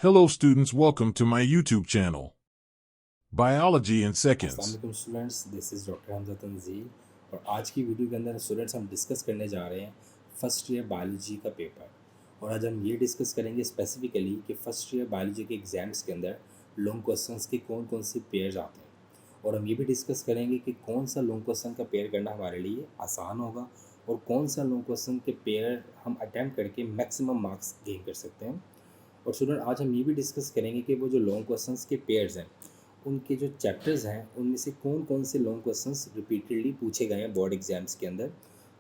Hello students, welcome to my YouTube channel. Biology in Seconds. अस्सलाम students, this is doctor Hamza Tanzeel और आज की video के अंदर स्टूडेंट्स हम डिस्कस करने जा रहे हैं फर्स्ट ईयर बायोलॉजी का पेपर। और आज हम ये डिस्कस करेंगे स्पेसिफिकली कि फर्स्ट ईयर बायोलॉजी के एग्ज़ाम्स के अंदर लॉन्ग क्वेश्चंस के कौन कौन से पेयर्स आते हैं। और हम ये भी डिस्कस करेंगे कि कौन सा लॉन्ग क्वेश्चन का पेयर करना हमारे लिए आसान होगा और कौन सा लॉन्ग क्वेश्चन के पेयर हम अटैम्प्ट करके मैक्सिमम मार्क्स गेन कर सकते हैं। और स्टूडेंट आज हम ये भी डिस्कस करेंगे कि वो जो लॉन्ग क्वेश्चंस के पेयर्स हैं उनके जो चैप्टर्स हैं उनमें से कौन कौन से लॉन्ग क्वेश्चंस रिपीटेडली पूछे गए हैं बोर्ड एग्जाम्स के अंदर।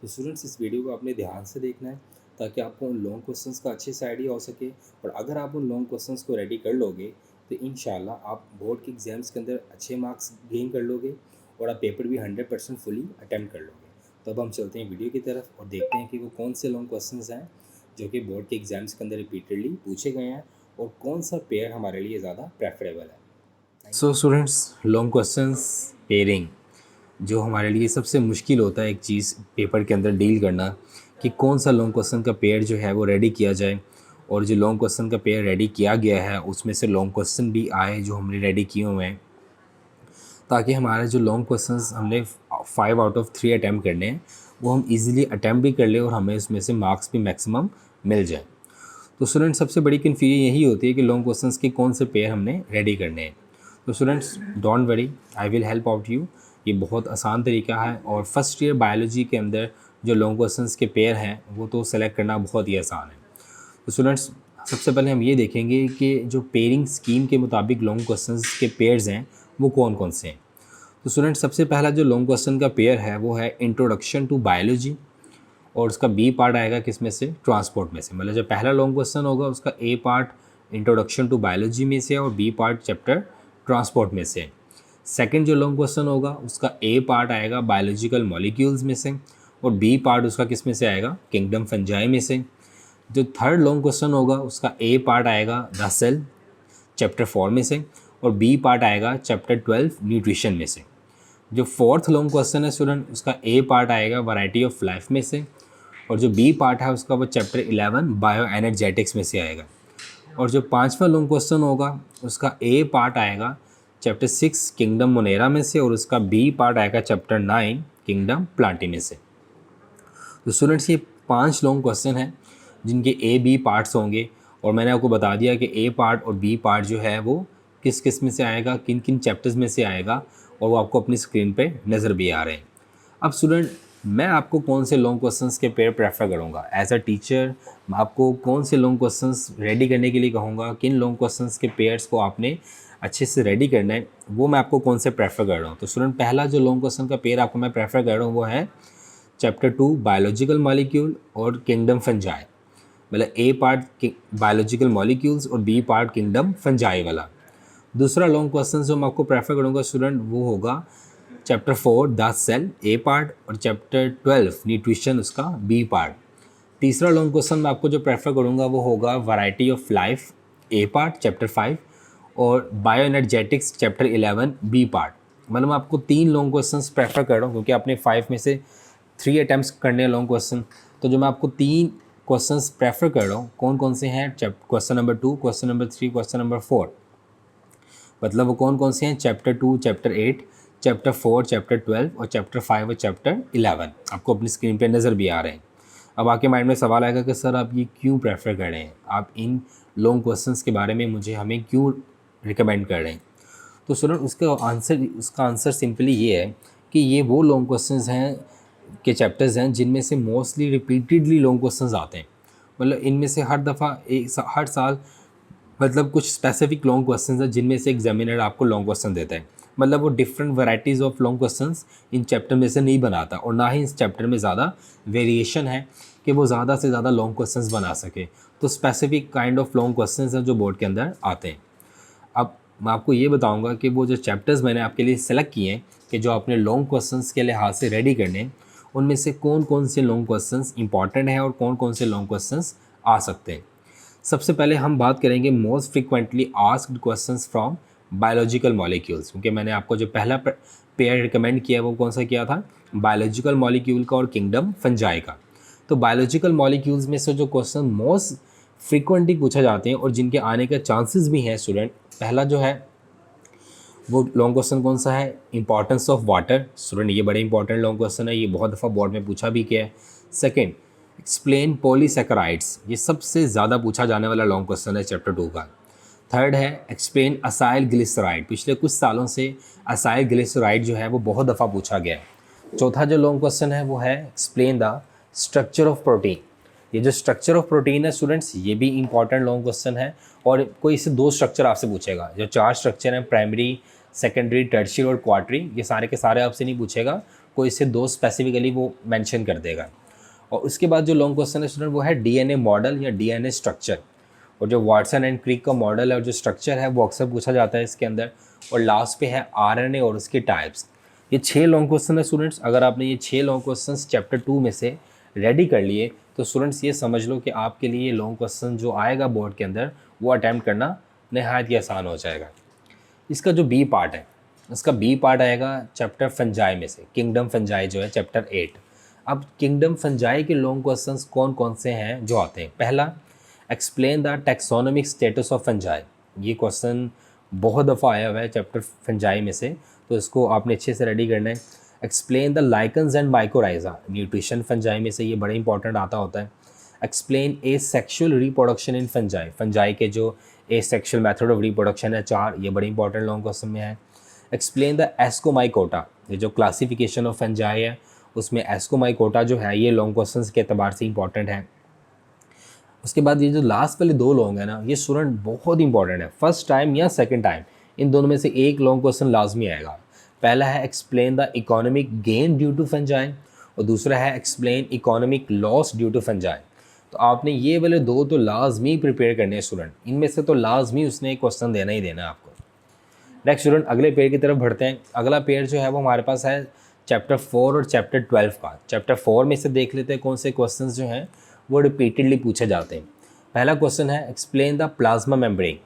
तो स्टूडेंट्स इस वीडियो को आपने ध्यान से देखना है ताकि आपको उन लॉन्ग क्वेश्चंस का अच्छे से आइडिया हो सके। और अगर आप उन लॉन्ग क्वेश्चंस को रेडी कर लोगे तो इंशाल्लाह आप बोर्ड के एग्ज़ाम्स के अंदर अच्छे मार्क्स गेन कर लोगे और आप पेपर भी 100% फुली अटैम्प्ट कर लोगे। तो अब हम चलते हैं वीडियो की तरफ और देखते हैं कि वो कौन से लॉन्ग क्वेश्चंस हैं जो कि बोर्ड के एग्ज़ाम्स के अंदर रिपीटेडली पूछे गए हैं और कौन सा पेयर हमारे लिए ज़्यादा प्रेफरेबल है। So students, long questions pairing जो हमारे लिए सबसे मुश्किल होता है एक चीज़ पेपर के अंदर डील करना कि कौन सा लॉन्ग क्वेश्चन का पेयर जो है वो रेडी किया जाए। और जो लॉन्ग क्वेश्चन का पेयर रेडी किया गया है उसमें से लॉन्ग क्वेश्चन भी आए जो हमने रेडी किए हुए हैं, ताकि हमारे जो लॉन्ग क्वेश्चंस हमने 5 आउट ऑफ 3 अटैम्प्ट करने हैं वो हम इजीली अटैम्प्ट भी कर लें और हमें उसमें से मार्क्स भी मैक्सिमम मिल जाए। तो स्टूडेंट्स, सबसे बड़ी कन्फ्यूजन यही होती है कि लॉन्ग क्वेश्चंस के कौन से पेयर हमने रेडी करने हैं। तो students don't worry, I will help out you. ये बहुत आसान तरीका है और फर्स्ट ईयर बायोलॉजी के अंदर जो लॉन्ग क्वेश्चंस के पेयर हैं वो तो सेलेक्ट करना बहुत ही आसान है। तो स्टूडेंट्स, सबसे पहले हम ये देखेंगे कि जो पेयरिंग स्कीम के मुताबिक लॉन्ग क्वेश्चंस के पेयर्स हैं वो कौन कौन से हैं। तो स्टूडेंट्स, सबसे पहला जो लॉन्ग क्वेश्चन का पेयर है वो है इंट्रोडक्शन टू बायोलॉजी और उसका बी पार्ट आएगा किस में से, ट्रांसपोर्ट में से। मतलब जो पहला लॉन्ग क्वेश्चन होगा उसका ए पार्ट इंट्रोडक्शन टू बायोलॉजी में से और बी पार्ट चैप्टर ट्रांसपोर्ट में से। सेकंड जो लॉन्ग क्वेश्चन होगा उसका ए पार्ट आएगा बायोलॉजिकल मॉलिक्यूल्स में से और बी पार्ट उसका किस में से आएगा, किंगडम फंजाई में से। जो थर्ड लॉन्ग क्वेश्चन होगा उसका ए पार्ट आएगा द सेल चैप्टर 4 में से और बी पार्ट आएगा चैप्टर 12 न्यूट्रिशन में से। जो फोर्थ लॉन्ग क्वेश्चन है स्टूडेंट उसका ए पार्ट आएगा वैरायटी ऑफ लाइफ में से और जो बी पार्ट है उसका वो चैप्टर 11 बायो एनर्जेटिक्स में से आएगा। और जो पांचवा लॉन्ग क्वेश्चन होगा उसका ए पार्ट आएगा चैप्टर 6 किंगडम मोनेरा में से और उसका बी पार्ट आएगा चैप्टर 9 किंगडम प्लांटी में से। तो स्टूडेंट्स, ये 5 लॉन्ग क्वेश्चन हैं जिनके ए बी पार्ट्स होंगे और मैंने आपको बता दिया कि ए पार्ट और बी पार्ट जो है वो किस किस में से आएगा, किन किन चैप्टर्स में से आएगा और वो आपको अपनी स्क्रीन पे नज़र भी आ रहे हैं। अब स्टूडेंट, मैं आपको कौन से लॉन्ग क्वेश्चंस के पेयर प्रेफर करूँगा एज अ टीचर, मैं आपको कौन से लॉन्ग क्वेश्चंस रेडी करने के लिए कहूँगा, किन लॉन्ग क्वेश्चंस के पेयर्स को आपने अच्छे से रेडी करना है, वो मैं आपको कौन से प्रेफर कर रहा हूँ। तो स्टूडेंट, पहला जो लॉन्ग क्वेश्चन का पेयर आपको मैं प्रेफर कर रहा हूँ वो है चैप्टर 2 बायोलॉजिकल मॉलिक्यूल और किंगडम फंजाई। मतलब ए पार्ट बायोलॉजिकल मॉलिक्यूल्स और बी पार्ट किंगडम फंजाई वाला। दूसरा लॉन्ग क्वेश्चन जो मैं आपको प्रेफर करूँगा स्टूडेंट वो होगा chapter 4 the cell a part और चैप्टर 12 न्यूट्रिशन उसका बी पार्ट। तीसरा लॉन्ग क्वेश्चन मैं आपको जो प्रेफर करूँगा वो होगा variety of life a part chapter 5 और bioenergetics chapter 11 B part. मतलब मैं आपको 3 लॉन्ग क्वेश्चंस प्रेफर कर रहा हूँ क्योंकि आपने 5 में से 3 अटैम्प्ट्स करने हैं लॉन्ग क्वेश्चन। तो जो मैं आपको 3 क्वेश्चंस प्रेफर कर रहा हूँ कौन कौन से हैं, question number 2, question number 3, question number 4। मतलब वो कौन कौन से हैं, चैप्टर 2 चैप्टर 8 चैप्टर 4 चैप्टर 12 और चैप्टर 5 और चैप्टर 11 आपको अपनी स्क्रीन पे नज़र भी आ रहे हैं। अब आपके माइंड में सवाल आएगा कि सर आप ये क्यों प्रेफर कर रहे हैं, आप इन लॉन्ग क्वेश्चंस के बारे में मुझे हमें क्यों रिकमेंड कर रहे हैं। तो स्टूडेंट, उसका आंसर सिंपली ये है कि ये वो लॉन्ग क्वेश्चंस हैं के चैप्टर्स हैं जिनमें से मोस्टली रिपीटेडली लॉन्ग क्वेश्चंस आते हैं। मतलब इनमें से हर दफ़ा हर साल मतलब कुछ स्पेसिफिक लॉन्ग क्वेश्चंस हैं जिनमें से एग्जामिनर आपको लॉन्ग क्वेश्चन देता है। मतलब वो different varieties of long questions in chapter में से नहीं बनाता और ना ही इस चैप्टर में ज़्यादा वेरिएशन है कि वो ज़्यादा से ज़्यादा लॉन्ग क्वेश्चंस बना सके। तो specific kind of long questions हैं जो बोर्ड के अंदर आते हैं। अब मैं आपको ये बताऊंगा कि वो जो चैप्टर्स मैंने आपके लिए सेलेक्ट किए हैं कि जो आपने लॉन्ग क्वेश्चंस के लिहाज से रेडी करने हैं, उनमें से कौन कौन से लॉन्ग क्वेश्चंस इंपॉर्टेंट हैं और कौन कौन से लॉन्ग क्वेश्चंस आ सकते हैं। सबसे पहले हम बात करेंगे most frequently asked questions from biological molecules, क्योंकि मैंने आपको जो पहला पेयर रिकमेंड किया वो कौन सा किया था, बायोलॉजिकल मॉलिक्यूल का और किंगडम फंजाई का। तो बायोलॉजिकल मॉलिक्यूल्स में से जो क्वेश्चन मोस्ट फ्रीक्वेंटली पूछा जाते हैं और जिनके आने के चांसेस भी हैं स्टूडेंट। पहला जो है वो लॉन्ग क्वेश्चन कौन सा है, इंपॉर्टेंस ऑफ वाटर। स्टूडेंट ये बड़े इंपॉर्टेंट लॉन्ग क्वेश्चन है, ये बहुत दफ़ा बोर्ड में पूछा भी किया है। सेकेंड, एक्सप्लेन पॉलीसैकेराइड्स, ये सबसे ज़्यादा पूछा जाने वाला लॉन्ग क्वेश्चन है चैप्टर 2 का। थर्ड है एक्सप्लेन असाइल ग्लिसराइड, पिछले कुछ सालों से असाइल ग्लिसराइड जो है वो बहुत दफ़ा पूछा गया है। चौथा जो लॉन्ग क्वेश्चन है वो है explain the structure of protein. ये जो स्ट्रक्चर ऑफ प्रोटीन है स्टूडेंट्स, ये भी इंपॉर्टेंट लॉन्ग क्वेश्चन है और कोई इससे 2 स्ट्रक्चर आपसे पूछेगा। जो 4 स्ट्रक्चर हैं, प्राइमरी, सेकेंडरी, टर्शियरी और क्वार्टरी, ये सारे के सारे आपसे नहीं पूछेगा, कोई इससे 2 स्पेसिफिकली वो मेंशन कर देगा। और उसके बाद जो लॉन्ग क्वेश्चन है स्टूडेंट वो है डीएनए मॉडल या डीएनए स्ट्रक्चर। और जो वाटसन एंड क्रिक का मॉडल है और जो स्ट्रक्चर है वो अक्सर पूछा जाता है इसके अंदर। और लास्ट पे है आरएनए और उसके टाइप्स। ये 6 लॉन्ग क्वेश्चन है स्टूडेंट्स। अगर आपने ये 6 लॉन्ग क्वेश्चन चैप्टर 2 में से रेडी कर लिए तो स्टूडेंट्स ये समझ लो कि आपके लिए ये लॉन्ग क्वेश्चन जो आएगा बोर्ड के अंदर वो अटैम्प्ट करना नहायत ही आसान हो जाएगा। इसका जो बी पार्ट है, इसका बी पार्ट आएगा चैप्टर फंजाई में से, किंगडम फंजाई जो है चैप्टर 8। अब किंगडम फंजाई के लॉन्ग क्वेश्चंस कौन कौन से हैं जो आते हैं। पहला, explain the taxonomic status of fungi. ये क्वेश्चन बहुत दफ़ा आया हुआ है चैप्टर फंजाई में से, तो इसको आपने अच्छे से रेडी करना है। Explain the lichens and mycorrhiza, nutrition fungi में से ये बड़ा इंपॉर्टेंट आता होता है। Explain A sexual reproduction in fungi, fungi के जो ए सेक्शुअल मेथड ऑफ रिप्रोडक्शन है 4, ये बड़े इंपॉर्टेंट लॉन्ग क्वेश्चन में है। एक्सप्लेन द एस्कोमाइकोटा, ये जो क्लासिफिकेशन ऑफ फंजाई है उसमें एस्कोमाइकोटा जो है ये लॉन्ग क्वेश्चन के अतबार से इंपॉर्टेंट है। उसके बाद ये जो लास्ट वाले 2 लॉन्ग है ना, ये स्टूडेंट बहुत इंपॉर्टेंट है। फर्स्ट टाइम या सेकंड टाइम इन दोनों में से एक लॉन्ग क्वेश्चन लाजमी आएगा। पहला है explain the economic gain due to fungi और दूसरा है explain economic loss due to fungi. तो आपने ये वाले 2 तो लाजमी प्रिपेयर करने हैं स्टूडेंट, इनमें से तो लाजमी उसने एक क्वेश्चन देना ही देना है आपको। नेक्स्ट स्टूडेंट अगले पेयर की तरफ बढ़ते हैं। अगला पेयर जो है वो हमारे पास है चैप्टर 4 और चैप्टर 12 का। चैप्टर 4 में से देख लेते हैं कौन से क्वेश्चंस जो हैं वो रिपीटेडली पूछे जाते हैं। पहला क्वेश्चन है explain the plasma membrane.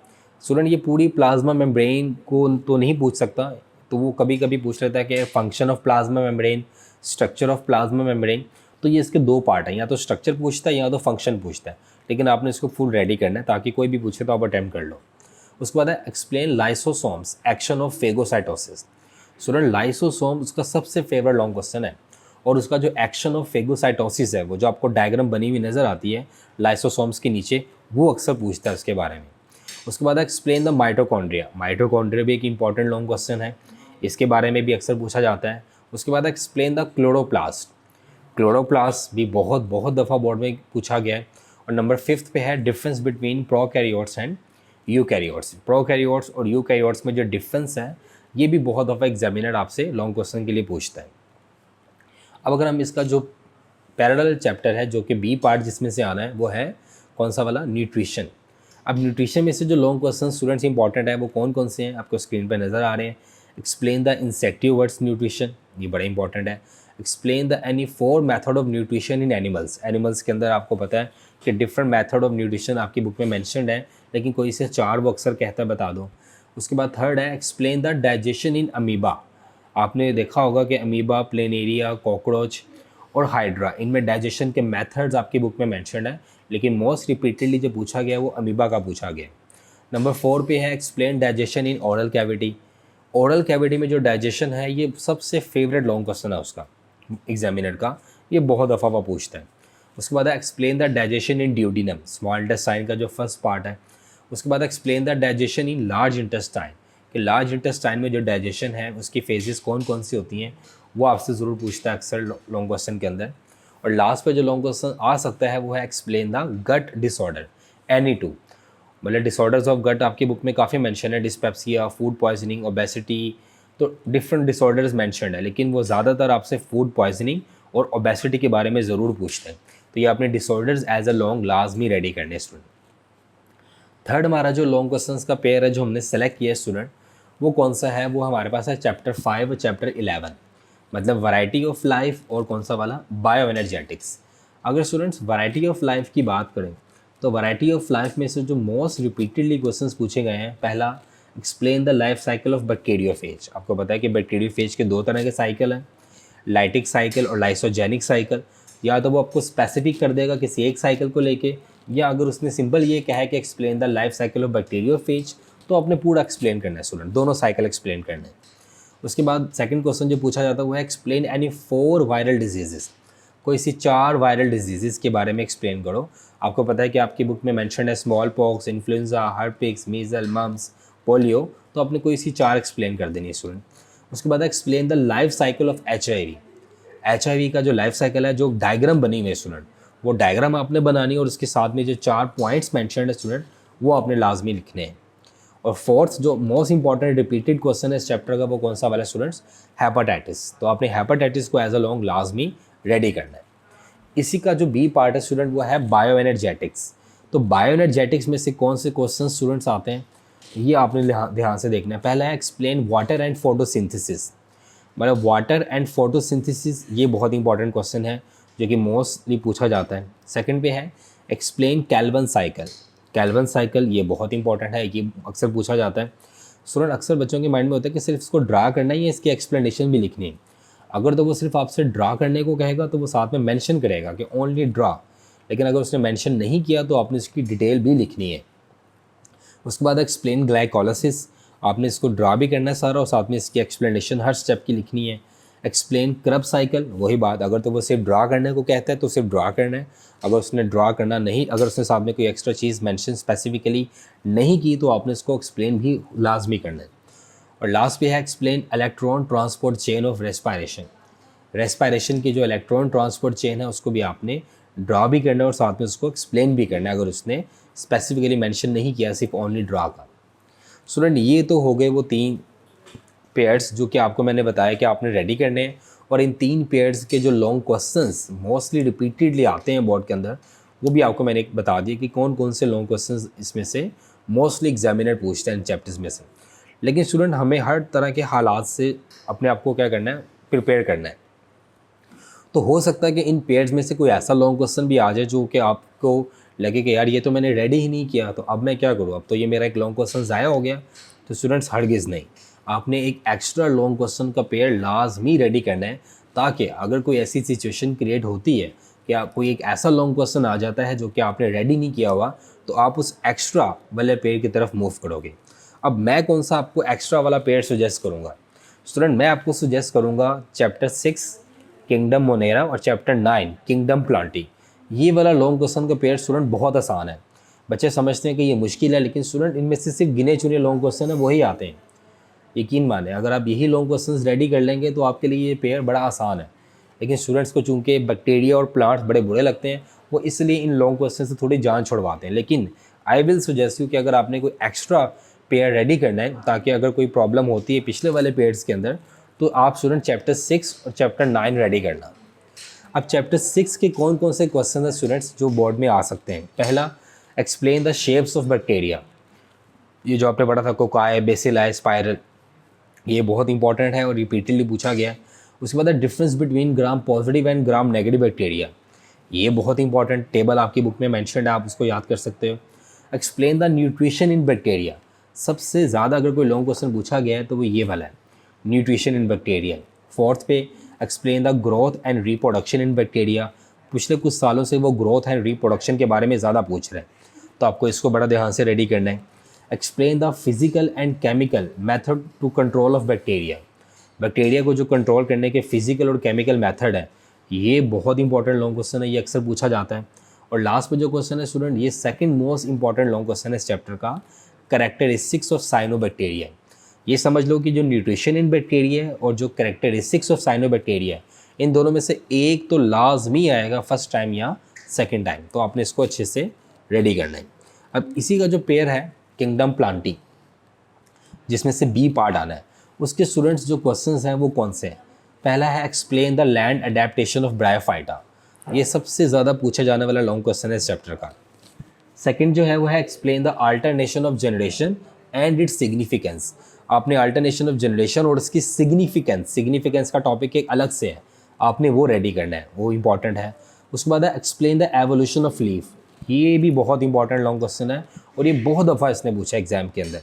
Student ये पूरी प्लाज्मा मेम्ब्रेन को तो नहीं पूछ सकता, तो वो कभी कभी पूछ लेता है कि function of plasma membrane, structure of plasma membrane. तो ये इसके 2 पार्ट हैं, या तो स्ट्रक्चर पूछता है या तो फंक्शन पूछता है, लेकिन आपने इसको फुल रेडी करना है ताकि कोई भी पूछे तो आप अटैम्प्ट कर लो। उसके बाद है explain lysosomes action of phagocytosis. Student lysosome उसका सबसे फेवरेट लॉन्ग क्वेश्चन है और उसका जो एक्शन ऑफ फेगोसाइटोसिस है, वो जो आपको डायग्राम बनी हुई नज़र आती है लाइसोसोम्स के नीचे, वो अक्सर पूछता है उसके बारे में। उसके बाद एक्सप्लेन द माइटोकॉन्ड्रिया। माइटोकॉन्ड्रिया भी एक इंपॉर्टेंट लॉन्ग क्वेश्चन है, इसके बारे में भी अक्सर पूछा जाता है। उसके बाद एक्सप्लेन द क्लोरोप्लास्ट। क्लोरोप्लास्ट भी बहुत दफ़ा बोर्ड में पूछा गया है। और नंबर 5 पे है difference between prokaryotes and eukaryotes. Prokaryotes और यूकैरियोट्स में जो डिफरेंस है ये भी बहुत दफ़ा एग्जामिनर आपसे लॉन्ग क्वेश्चन के लिए पूछता है। अब अगर हम इसका जो पैरेलल चैप्टर है जो कि बी पार्ट जिसमें से आना है वो है कौन सा वाला, न्यूट्रिशन। अब न्यूट्रिशन में से जो लॉन्ग क्वेश्चन स्टूडेंट्स इंपॉर्टेंट है वो कौन कौन से हैं आपको स्क्रीन पर नज़र आ रहे हैं। एक्सप्लेन द इंसेक्टिवर्ड्स न्यूट्रिशन, ये बड़ा इंपॉर्टेंट है। Explain the any 4 method of nutrition in animals. Animals के अंदर आपको पता है कि डिफरेंट मेथड ऑफ न्यूट्रिशन आपकी बुक में मैंशनड है, लेकिन कोई से 4 वो अक्सर कहता है बता दो। उसके बाद थर्ड है explain the digestion in amoeba. आपने देखा होगा कि अमीबा, प्लेनेरिया, कॉकरोच और हाइड्रा, इनमें डाइजेशन के मेथड्स आपकी बुक में मैंशनड है, लेकिन मोस्ट रिपीटेडली जो पूछा गया वो अमीबा का पूछा गया। नंबर 4 पे है explain digestion in oral cavity. Oral cavity में जो डाइजेशन है ये सबसे फेवरेट लॉन्ग क्वेश्चन है उसका एग्जामिनर का, ये बहुत दफ़ा वो पूछता है। उसके बाद explain the digestion in duodenum, small intestine का जो फर्स्ट पार्ट है। उसके बाद explain the digestion in large intestine, कि लार्ज इंटेस्टाइन में जो डाइजेशन है उसकी फेजेस कौन कौन सी होती हैं, वो आपसे ज़रूर पूछता है अक्सर लॉन्ग क्वेश्चन के अंदर। और लास्ट पे जो लॉन्ग क्वेश्चन आ सकता है वो है explain the gut disorder, NE2। मतलब डिसऑर्डर्स ऑफ गट आपकी बुक में काफ़ी मेंशन है, डिस्पेप्सिया, फूड पॉइजनिंग, ओबेसिटी, तो डिफरेंट डिसऑर्डर्स मेंशन है, लेकिन वो ज़्यादातर आपसे फूड पॉइजनिंग और ओबेसिटी के बारे में ज़रूर पूछते हैं। तो ये आपने डिसऑर्डर्स एज अ लॉन्ग लाजमी रेडी करने स्टूडेंट। थर्ड हमारा जो लॉन्ग क्वेश्चंस का पेयर है जो हमने सेलेक्ट किया है स्टूडेंट, वो कौन सा है, वो हमारे पास है चैप्टर 5 और चैप्टर 11, मतलब वैरायटी ऑफ लाइफ और कौन सा वाला, बायो एनर्जेटिक्स। अगर स्टूडेंट्स वैरायटी ऑफ लाइफ की बात करें तो वैरायटी ऑफ लाइफ में से जो मोस्ट रिपीटेडली क्वेश्चंस पूछे गए हैं, पहला explain the life cycle of bacteriophage. आपको पता है कि बैक्टीरियोफेज के 2 तरह के साइकिल हैं, लाइटिक साइकिल और लाइसोजेनिक साइकिल। या तो वो आपको स्पेसिफिक कर देगा किसी एक साइकिल को लेके, या अगर उसने सिंपल ये कहा है कि explain the life cycle of bacteriophage, तो आपने पूरा एक्सप्लेन करना है स्टूडेंट, दोनों साइकिल एक्सप्लेन करना है। उसके बाद सेकंड क्वेश्चन जो पूछा जाता है वो है एक्सप्लेन एनी 4 वायरल डिजीजेस, कोई सी 4 वायरल डिजीज़ के बारे में एक्सप्लेन करो। आपको पता है कि आपकी बुक में मेंशन है small pox, influenza, herpes, measles, mumps, polio, तो आपने कोई सी 4 एक्सप्लेन कर देनी है स्टूडेंट। उसके बाद explain the life cycle of HIV का जो लाइफ साइकिल है, जो डायग्राम बनी हुई है स्टूडेंट, वो डायग्राम आपने बनानी है और उसके साथ में जो 4 पॉइंट्स मेंशन है स्टूडेंट, वो आपने लाजमी लिखने हैं। और फोर्थ जो मोस्ट इंपॉर्टेंट रिपीटेड क्वेश्चन है इस चैप्टर का, वो कौन सा वाला स्टूडेंट्स, हेपेटाइटिस। तो आपने हेपेटाइटिस को एज अ लॉन्ग लाजमी रेडी करना है। इसी का जो बी पार्ट है स्टूडेंट, वो है बायो एनर्जेटिक्स। तो बायो एनर्जेटिक्स में से कौन से क्वेश्चन स्टूडेंट्स आते हैं, ये आपने ध्यान से देखना है। पहला है एक्सप्लेन वाटर एंड फोटोसिंथेसिस, मतलब वाटर एंड फोटोसिंथेसिस, ये बहुत इंपॉर्टेंट क्वेश्चन है जो कि मोस्टली पूछा जाता है। सेकंड पे है एक्सप्लेन कैल्विन साइकिल, ये बहुत इंपॉर्टेंट है, ये अक्सर पूछा जाता है स्टूडेंट। अक्सर बच्चों के माइंड में होता है कि सिर्फ इसको ड्रा करना ही है, इसकी एक्सप्लेनेशन भी लिखनी है। अगर तो वो सिर्फ आपसे ड्रा करने को कहेगा तो वो साथ में मेंशन करेगा कि ओनली ड्रा, लेकिन अगर उसने मेंशन नहीं किया तो आपने इसकी डिटेल भी लिखनी है। उसके बाद एक्सप्लेन ग्लाइकोलाइसिस, आपने इसको ड्रा भी करना है सारा और साथ में इसकी एक्सप्लेनेशन हर स्टेप की लिखनी है। एक्सप्लेन क्रब साइकिल, वही बात, अगर तो वो सिर्फ ड्रा करने को कहता है तो सिर्फ ड्रा करना है। अगर उसने ड्रा करना नहीं, अगर उसने साथ में कोई एक्स्ट्रा चीज़ मेंशन स्पेसिफिकली नहीं की तो आपने इसको एक्सप्लेन भी लाजमी करना है। और लास्ट पे है explain electron transport chain of respiration की जो इलेक्ट्रॉन ट्रांसपोर्ट चेन है उसको भी आपने ड्रा भी करना है और साथ में उसको एक्सप्लेन भी करना है, अगर उसने स्पेसिफिकली मेंशन नहीं किया, सिर्फ ओनली ड्रा का। स्टूडेंट ये तो हो गए वो 3 पेयर्स जो कि आपको मैंने बताया कि आपने रेडी करने हैं। और इन 3 पेयर्स के जो लॉन्ग क्वेश्चंस मोस्टली रिपीटेडली आते हैं बोर्ड के अंदर, वो भी आपको मैंने बता दिया कि कौन कौन से लॉन्ग क्वेश्चंस इसमें से मोस्टली एग्जामिनर पूछते हैं इन चैप्टर्स में से। लेकिन स्टूडेंट हमें हर तरह के हालात से अपने आप को क्या करना है, प्रिपेयर करना है। तो हो सकता है कि इन पेयर्स में से कोई ऐसा लॉन्ग क्वेश्चन भी आ जाए जो कि आपको लगे कि यार ये तो मैंने रेडी ही नहीं किया, तो अब मैं क्या करूँ, अब तो ये मेरा एक लॉन्ग क्वेश्चन ज़ाया हो गया। तो स्टूडेंट्स हरगिज़ नहीं, आपने एक एक्स्ट्रा लॉन्ग क्वेश्चन का पेयर लाजमी रेडी करना है, ताकि अगर कोई ऐसी सिचुएशन क्रिएट होती है कि आप कोई एक ऐसा लॉन्ग क्वेश्चन आ जाता है जो कि आपने रेडी नहीं किया हुआ, तो आप उस एक्स्ट्रा वाले पेयर की तरफ मूव करोगे। अब मैं कौन सा आपको एक्स्ट्रा वाला पेयर सजेस्ट करूँगा स्टूडेंट, मैं आपको सजेस्ट करूँगा चैप्टर 6 किंगडम मोनेरा और चैप्टर 9 किंगडम प्लांटी। ये वाला लॉन्ग क्वेश्चन का पेयर स्टूडेंट बहुत आसान है। बच्चे समझते हैं कि ये मुश्किल है, लेकिन स्टूडेंट इनमें से सिर्फ गिने चुने लॉन्ग क्वेश्चन है वही आते हैं। यकीन माने, अगर आप यही लॉन्ग क्वेश्चंस रेडी कर लेंगे तो आपके लिए ये पेयर बड़ा आसान है। लेकिन स्टूडेंट्स को चूंकि बैक्टीरिया और प्लांट्स बड़े बुरे लगते हैं, वो इसलिए इन लॉन्ग क्वेश्चन से थोड़ी जान छुड़वाते हैं। लेकिन आई विल सजेस्ट यू कि अगर आपने कोई एक्स्ट्रा पेयर रेडी करना है, ताकि अगर कोई प्रॉब्लम होती है पिछले वाले पेयर्स के अंदर, तो आप स्टूडेंट चैप्टर 6 और चैप्टर 9 रेडी करना। अब चैप्टर 6 के कौन कौन से क्वेश्चन हैं स्टूडेंट्स जो बोर्ड में आ सकते हैं। पहला, explain the shapes of bacteria, ये जो आपने पढ़ा था कोकाई, बेसिलाई, स्पाइरल, ये बहुत इंपॉर्टेंट है और रिपीटेडली पूछा गया है। उसके बाद difference between gram positive and gram negative bacteria, ये बहुत इंपॉर्टेंट टेबल आपकी बुक में मैंशनड है, आप उसको याद कर सकते हो। Explain the nutrition in bacteria, सबसे ज़्यादा अगर कोई लॉन्ग क्वेश्चन पूछा गया है तो वो ये वाला है, न्यूट्रिशन इन बैक्टीरिया। फोर्थ पे, explain the growth and reproduction in bacteria, पिछले कुछ सालों से वो ग्रोथ एंड रिप्रोडक्शन के बारे में ज़्यादा पूछ रहे हैं, तो आपको इसको बड़ा ध्यान से रेडी करना है। Explain the physical and chemical method to control of bacteria, bacteria को जो कंट्रोल करने के फिजिकल और केमिकल मेथड है, ये बहुत इंपॉर्टेंट लॉन्ग क्वेश्चन है, ये अक्सर पूछा जाता है। और लास्ट में जो क्वेश्चन है स्टूडेंट, ये second most important long question है इस चैप्टर का, कैरेक्टरिस्टिक्स ऑफ साइनोबैक्टीरिया। ये समझ लो कि जो न्यूट्रिशन इन बैक्टीरिया है और जो कैरेक्टरिस्टिक्स ऑफ साइनोबैक्टीरिया, इन दोनों में से एक तो लाजमी आएगा फर्स्ट टाइम या सेकंड टाइम, तो आपने इसको अच्छे से रेडी करना है। अब इसी का जो पेयर है किंगडम प्लांटी, जिसमें से बी पार्ट आना है, उसके स्टूडेंट्स जो क्वेश्चंस हैं वो कौन से हैं। पहला है explain the land adaptation of bryophyta, ये सबसे ज़्यादा पूछा जाने वाला लॉन्ग क्वेश्चन है इस चैप्टर का। सेकंड जो है वो है explain the alternation of generation and its significance, आपने अल्टरनेशन ऑफ जनरेशन और उसकी सिग्निफिकेंस का टॉपिक एक अलग से है, आपने वो रेडी करना है, वो इंपॉर्टेंट है। उसके बाद है explain the evolution of leaf, ये भी बहुत इंपॉर्टेंट लॉन्ग क्वेश्चन है और ये बहुत दफ़ा इसने पूछा एग्जाम के अंदर।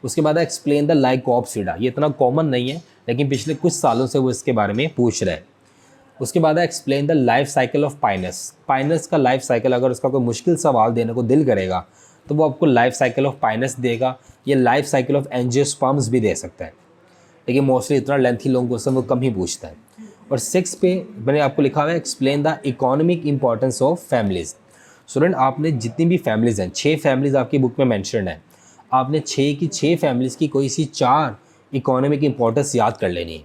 उसके बाद है एक्सप्लेन द लाइकोप्सिडा, ये इतना कॉमन नहीं है लेकिन पिछले कुछ सालों से वो इसके बारे में पूछ रहा है। उसके बाद है explain the life cycle of Pinus. Pinus का लाइफ साइकिल, अगर उसका कोई मुश्किल सवाल देने को दिल करेगा तो वो आपको लाइफ साइकिल ऑफ पाइनस देगा, या लाइफ साइकिल ऑफ एंजियोस्पर्म्स भी दे सकता है, लेकिन मोस्टली इतना लेंथी लॉन्ग क्वेश्चन वो कम ही पूछता है। और 6 पे मैंने आपको लिखा हुआ है explain the economic importance of families. Student आपने जितनी भी फैमिलीज़ हैं, 6 फैमिलीज़ आपकी बुक में मैंशन है, आपने 6 की 6 फैमिलीज़ की कोई सी 4 इकोनॉमिक इंपॉर्टेंस याद कर लेनी है।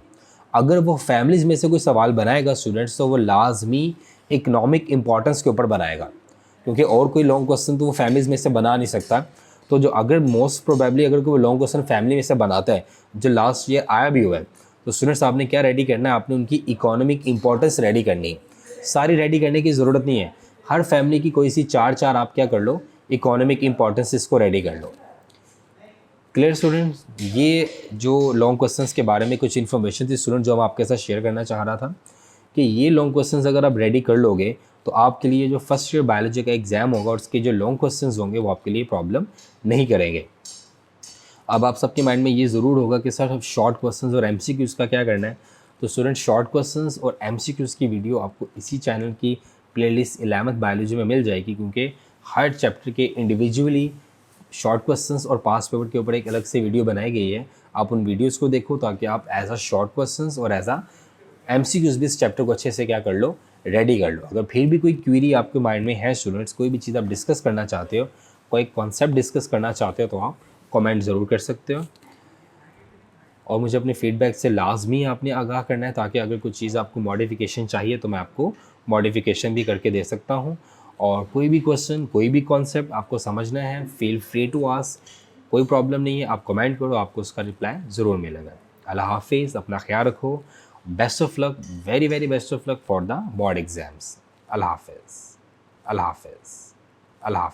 अगर वो फैमिलीज़ में से कोई सवाल बनाएगा स्टूडेंट्स तो वो लाजमी इकोनॉमिक इंपॉर्टेंस के ऊपर बनाएगा, क्योंकि और कोई लॉन्ग क्वेश्चन तो वो फैमिलीज़ में से बना नहीं सकता। तो जो अगर मोस्ट प्रोबेबली अगर कोई लॉन्ग क्वेश्चन फैमिली में से बनाता है, जो लास्ट ईयर आया भी हुआ है, तो स्टूडेंट्स आपने क्या रेडी करना है, आपने उनकी इकोनॉमिक इंपॉर्टेंस रेडी करनी है। सारी रेडी करने की ज़रूरत नहीं है, हर फैमिली की कोई सी 4 आप क्या कर लो, इकोनॉमिक इंपॉर्टेंस इसको रेडी कर लो। क्लियर स्टूडेंट्स, ये जो लॉन्ग क्वेश्चंस के बारे में कुछ इन्फॉर्मेशन थी स्टूडेंट जो मैं आपके साथ शेयर करना चाह रहा था कि ये लॉन्ग क्वेश्चंस अगर आप रेडी कर लोगे तो आपके लिए जो फर्स्ट ईयर बायोलॉजी का एग्जाम होगा और उसके जो लॉन्ग क्वेश्चंस होंगे वो आपके लिए प्रॉब्लम नहीं करेंगे। अब आप सबके माइंड में ये ज़रूर होगा कि सर शॉर्ट क्वेश्चंस और एमसीक्यूज़ का क्या करना है। तो स्टूडेंट शॉर्ट क्वेश्चंस और एमसीक्यूज़ की वीडियो आपको इसी चैनल की प्लेलिस्ट 11th बायोलॉजी में मिल जाएगी, क्योंकि हर चैप्टर के इंडिविजुअली शॉर्ट क्वेश्चंस और पास्ट पेपर के ऊपर एक अलग से वीडियो बनाई गई है। आप उन वीडियोज़ को देखो ताकि आप एज अ शॉर्ट क्वेश्चंस और एज अ एमसीक्यूज़ भी इस चैप्टर को अच्छे से क्या कर लो, रेडी कर लो। अगर फिर भी कोई क्वेरी आपके माइंड में है स्टूडेंट्स, कोई भी चीज़ आप डिस्कस करना चाहते हो, कोई कॉन्सेप्ट डिस्कस करना चाहते हो, तो आप कमेंट ज़रूर कर सकते हो। और मुझे अपने फीडबैक से लाजमी आपने आगाह करना है, ताकि अगर कुछ चीज़ आपको मॉडिफिकेशन चाहिए तो मैं आपको मॉडिफिकेशन भी करके दे सकता हूँ। और कोई भी क्वेश्चन, कोई भी कॉन्सेप्ट आपको समझना है, फील फ्री टू आस्क, कोई प्रॉब्लम नहीं है, आप कमेंट करो, आपको उसका रिप्लाई ज़रूर मिलेगा। अल्लाह हाफिज़, अपना ख्याल रखो, best of luck, very very best of luck for the board exams. अल्लाह हाफिज़, अल्लाह हाफिज़, अल्लाह हाफिज़।